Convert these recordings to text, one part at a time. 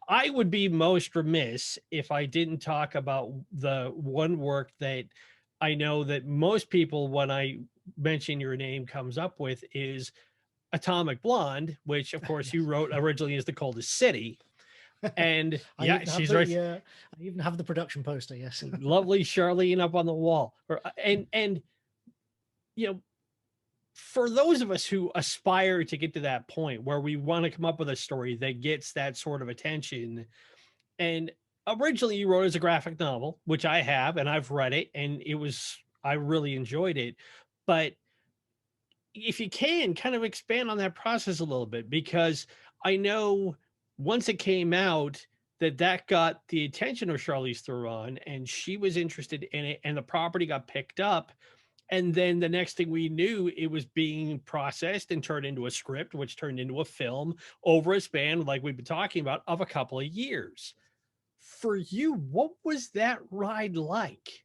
I would be most remiss if I didn't talk about the one work that I know that most people, when I mention your name, comes up with is Atomic Blonde, which of course you Yes. wrote originally as The Coldest City. And I yeah, even have she's right. I even have the production poster. Yes. Lovely Charlene up on the wall. And you know, for those of us who aspire to get to that point where we want to come up with a story that gets that sort of attention, and originally you wrote it as a graphic novel, which I have, and I've read it, and I really enjoyed it. But if you can kind of expand on that process a little bit, because I know once it came out that got the attention of Charlize Theron and she was interested in it and the property got picked up. And then the next thing we knew, it was being processed and turned into a script, which turned into a film over a span, like we've been talking about, of a couple of years. For you, what was that ride like?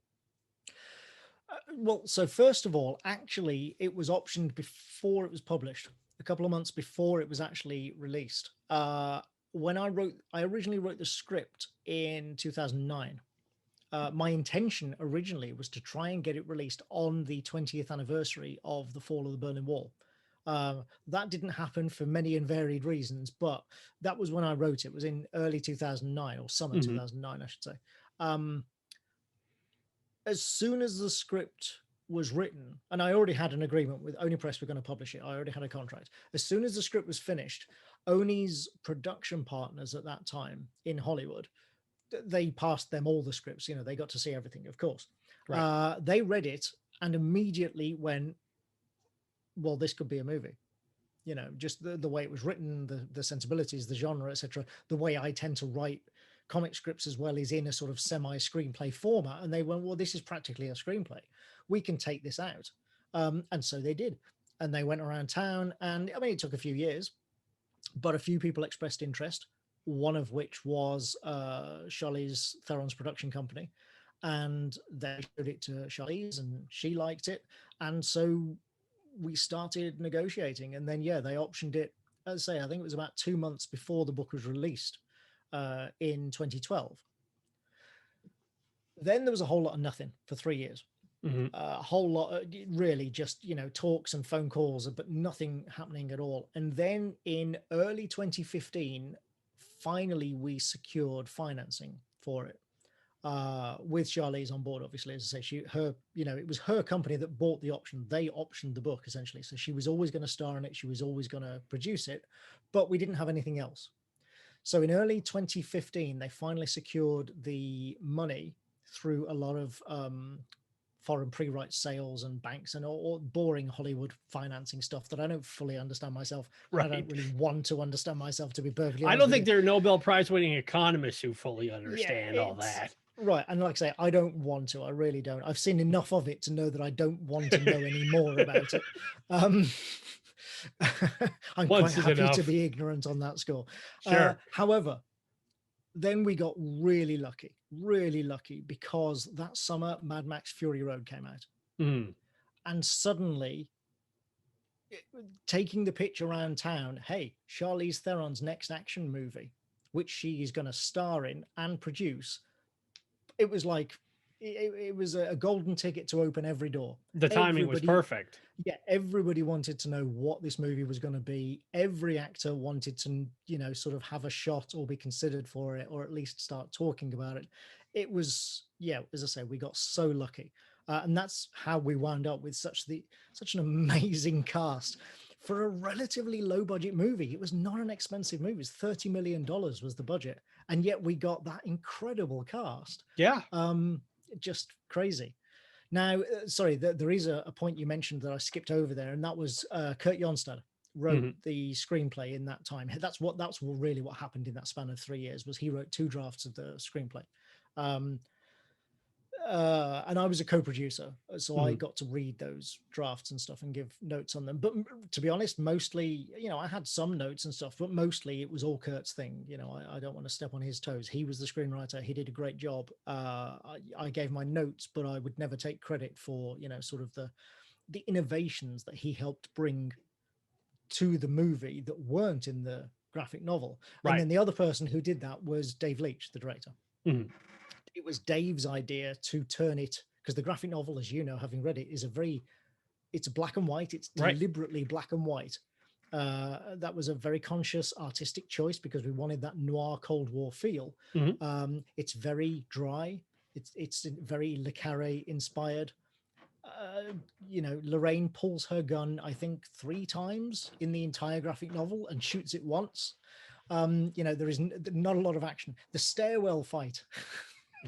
Well, so first of all, actually, it was optioned before it was published, a couple of months before it was actually released. When I originally wrote the script in 2009. My intention originally was to try and get it released on the 20th anniversary of the fall of the Berlin Wall. That didn't happen for many and varied reasons, but that was when I wrote it. It was in early 2009 or summer Mhm. 2009, I should say. Um, as soon as the script was written, and I already had an agreement with Oni Press, we're going to publish it. I already had a contract. As soon as the script was finished, Oni's production partners at that time in Hollywood, they passed them all the scripts. You know, they got to see everything, of course. Right. They read it and immediately went, well, this could be a movie. You know, just the way it was written, the sensibilities, the genre, etc. The way I tend to write comic scripts as well is in a sort of semi screenplay format. And they went, well, this is practically a screenplay. We can take this out. And so they did. And they went around town. And I mean, it took a few years, but a few people expressed interest, one of which was Charlize Theron's production company. And they showed it to Charlize and she liked it. And so we started negotiating. And then, yeah, they optioned it, as I say, I think it was about 2 months before the book was released in 2012. Then there was a whole lot of nothing for 3 years. Mhm. A whole lot of really just talks and phone calls, but nothing happening at all. And then in early 2015, finally we secured financing for it, with Charlize on board. Obviously, as I say, it was her company that bought the option. They optioned the book essentially, so she was always going to star in it, she was always going to produce it, but we didn't have anything else. So in early 2015 they finally secured the money through a lot of foreign pre-write sales and banks and all boring Hollywood financing stuff that I don't fully understand myself, and I don't Right. really want to understand myself, to be perfectly I honest don't with think you. there are Nobel Prize winning economists who fully Yeah, understand all it's that. right. And like I say, I don't want to. I really don't. I've seen enough of it to know that I don't want to know any more about it. Um, I'm quite Once is happy to enough. be ignorant on that score. Sure. However, then we got really lucky, because that summer Mad Max Fury Road came out. Mm. And suddenly, taking the pitch around town, hey, Charlize Theron's next action movie, which she is going to star in and produce, it was like it was a golden ticket to open every door. The timing was Everybody, perfect. yeah, everybody wanted to know what this movie was going to be. Every actor wanted to, sort of have a shot or be considered for it, or at least start talking about it. It was, yeah, as I say, we got so lucky. And that's how we wound up with such an amazing cast for a relatively low budget movie. It was not an expensive movie. It was $30 million was the budget, and yet we got that incredible cast. Yeah. Um, just crazy. Now, sorry, there is a point you mentioned that I skipped over there, and that was Kurt Jonstad wrote Mhm. the screenplay in that time. That's really what happened in that span of 3 years, was he wrote two drafts of the screenplay. Um, and I was a co-producer, so I Mhm. got to read those drafts and stuff and give notes on them. But to be honest, mostly, I had some notes and stuff, but mostly it was all Kurt's thing. I don't want to step on his toes. He was the screenwriter. He did a great job. I gave my notes, but I would never take credit for, sort of the innovations that he helped bring to the movie that weren't in the graphic novel. And Right. then the other person who did that was Dave Leitch, the director. Mhm. It was Dave's idea to turn it, because the graphic novel, as you know, having read it, is it's black and white. It's Right. deliberately black and white. That was a very conscious artistic choice because we wanted that noir Cold War feel. Mhm. It's very dry. It's very Le Carré inspired. Lorraine pulls her gun, I think, 3 times in the entire graphic novel and shoots it once. There is not a lot of action. The stairwell fight,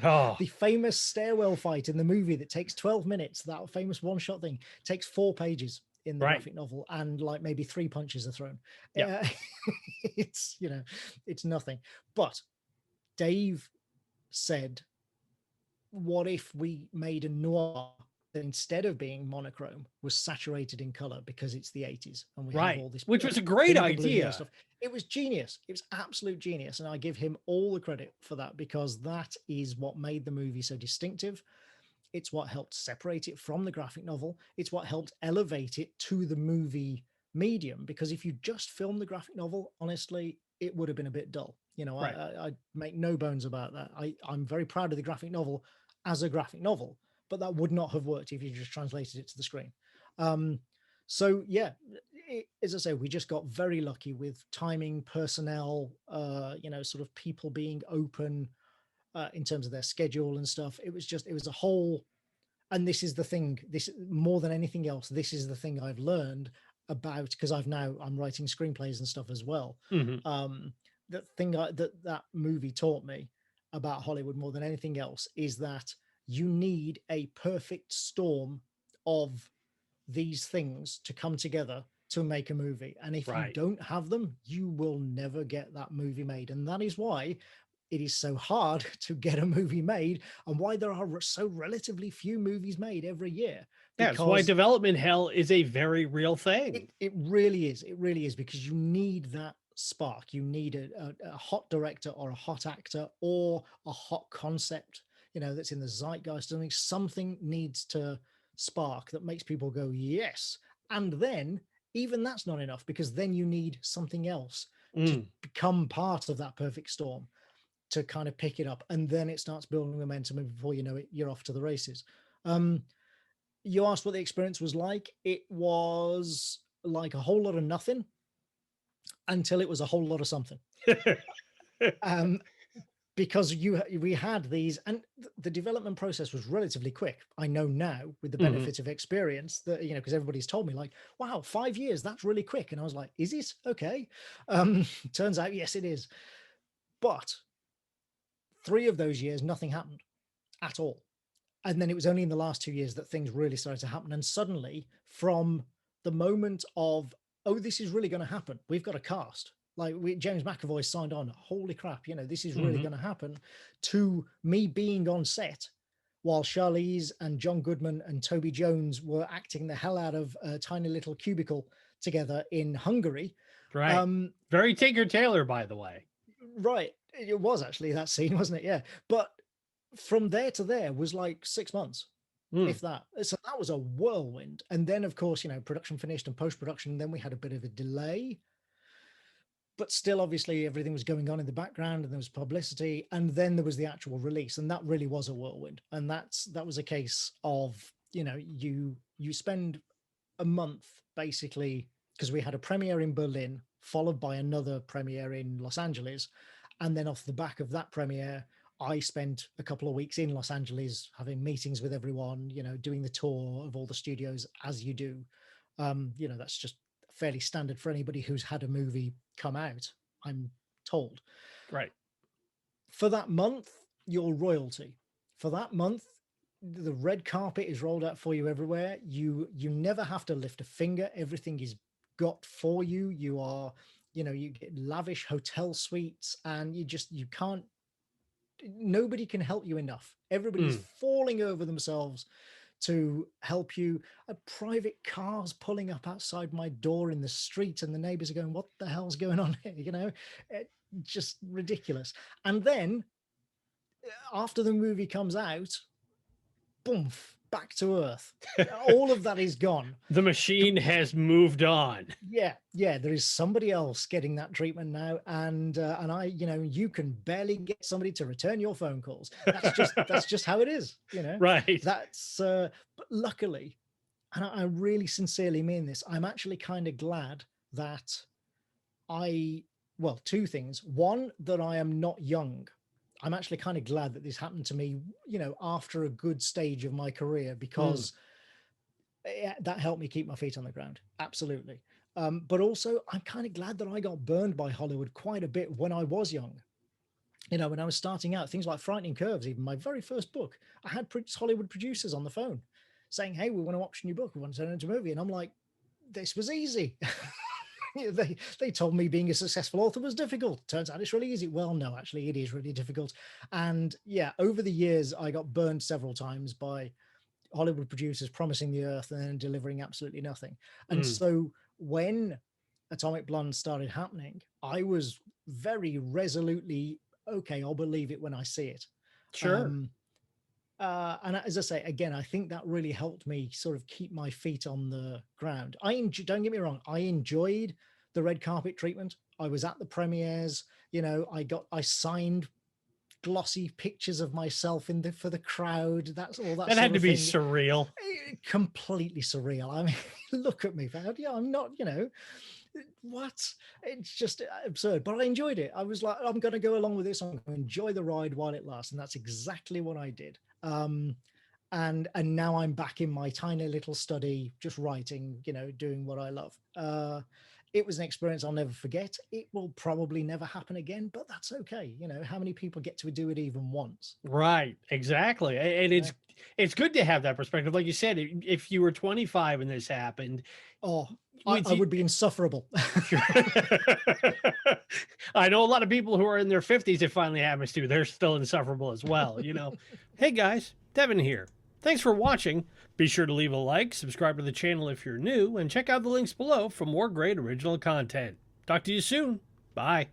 Oh, the famous stairwell fight in the movie that takes 12 minutes, that famous one-shot thing, takes 4 pages in the right. graphic novel, and like maybe 3 punches are thrown. Yeah. It's, it's nothing. But Dave said, what if we made a noir that instead of being monochrome was saturated in color, because it's the 80s and we have Right. all this, Which was a great pink and blue idea. stuff. It was genius. It was absolute genius, and I give him all the credit for that, because that is what made the movie so distinctive. It's what helped separate it from the graphic novel. It's what helped elevate it to the movie medium, because if you just filmed the graphic novel, honestly, it would have been a bit dull. Right. I make no bones about that. I'm very proud of the graphic novel as a graphic novel, but that would not have worked if you just translated it to the screen. So yeah, as I say, we just got very lucky with timing, personnel, sort of people being open in terms of their schedule and stuff. It was a whole, and this is the thing, this more than anything else, this is the thing I've learned about, because I'm writing screenplays and stuff as well. Mhm. That thing that movie taught me about Hollywood more than anything else is that you need a perfect storm of these things to come together to make a movie. And if you Right. don't have them, you will never get that movie made. And that is why it is so hard to get a movie made, and why there are so relatively few movies made every year. That's why Because development hell is a very real thing. it really is. It really is, because you need that spark. You need a hot director or a hot actor or a hot concept, that's in the zeitgeist. Something needs to spark that makes people go, yes. And then even that's not enough, because then you need something else to become part of that perfect storm, to kind of pick it up. And then it starts building momentum. And before you know it, you're off to the races. You asked what the experience was like. It was like a whole lot of nothing until it was a whole lot of something. Because we had these, and the development process was relatively quick. I know now, with the benefit of experience, that, because everybody's told me, like, wow, 5 years, that's really quick. And I was like, is it? Okay. Turns out, yes, it is. But 3 of those years, nothing happened at all. And then it was only in the last 2 years that things really started to happen. And suddenly, from the moment of, oh, this is really going to happen, we've got a cast, like James McAvoy signed on, holy crap, this is really going to happen, to me being on set while Charlize and John Goodman and Toby Jones were acting the hell out of a tiny little cubicle together in Hungary. Right. Very Tinker Tailor, by the way. Right. It was actually that scene, wasn't it? Yeah. But from there to there was like 6 months, if that. So that was a whirlwind. And then, of course, production finished and post-production, then we had a bit of a delay. But still, obviously, everything was going on in the background, and there was publicity, and then there was the actual release, and that really was a whirlwind. And that was a case of, you spend a month basically, because we had a premiere in Berlin, followed by another premiere in Los Angeles, and then off the back of that premiere, I spent a couple of weeks in Los Angeles having meetings with everyone, doing the tour of all the studios, as you do. That's just fairly standard for anybody who's had a movie come out, I'm told. Right. For that month, you're royalty. For that month, the red carpet is rolled out for you everywhere. You never have to lift a finger. Everything is got for you. You are, you get lavish hotel suites, and you can't, nobody can help you enough. Everybody's falling over themselves to help you. Private cars pulling up outside my door in the street, and the neighbors are going, what the hell's going on here? Just ridiculous. And then after the movie comes out, boom, back to earth. All of that is gone. The machine has moved on. Yeah, there is somebody else getting that treatment now, and I, you can barely get somebody to return your phone calls. That's just how it is, Right. That's but luckily, and I really sincerely mean this, I'm actually kind of glad that two things. One, that I am not young. I'm actually kind of glad that this happened to me, after a good stage of my career, because that helped me keep my feet on the ground. Absolutely. But also, I'm kind of glad that I got burned by Hollywood quite a bit when I was young. When I was starting out, things like Frightening Curves, even my very first book, I had Hollywood producers on the phone saying, hey, we want to option your book. We want to turn it into a movie. And I'm like, this was easy. They told me being a successful author was difficult. Turns out it's really easy. Well, no, actually, it is really difficult. And yeah, over the years, I got burned several times by Hollywood producers promising the earth and then delivering absolutely nothing. And so when Atomic Blonde started happening, I was very resolutely, okay, I'll believe it when I see it. Sure. And as I say, again, I think that really helped me sort of keep my feet on the ground. Don't get me wrong, I enjoyed the red carpet treatment. I was at the premieres, I signed glossy pictures of myself for the crowd. That's all that had to be surreal. Completely surreal. I mean, look at me, man. Yeah, I'm not, what? It's just absurd, but I enjoyed it. I was like, I'm going to go along with this. I'm going to enjoy the ride while it lasts. And that's exactly what I did. And now I'm back in my tiny little study, just writing, doing what I love. It was an experience I'll never forget. It will probably never happen again, but that's okay. How many people get to do it even once? Right, exactly. And it's good to have that perspective. Like you said, if you were 25 and this happened, I would be insufferable. I know a lot of people who are in their 50s, it finally happens to. They're still insufferable as well, Hey guys, Devin here. Thanks for watching. Be sure to leave a like, subscribe to the channel if you're new, and check out the links below for more great original content. Talk to you soon. Bye.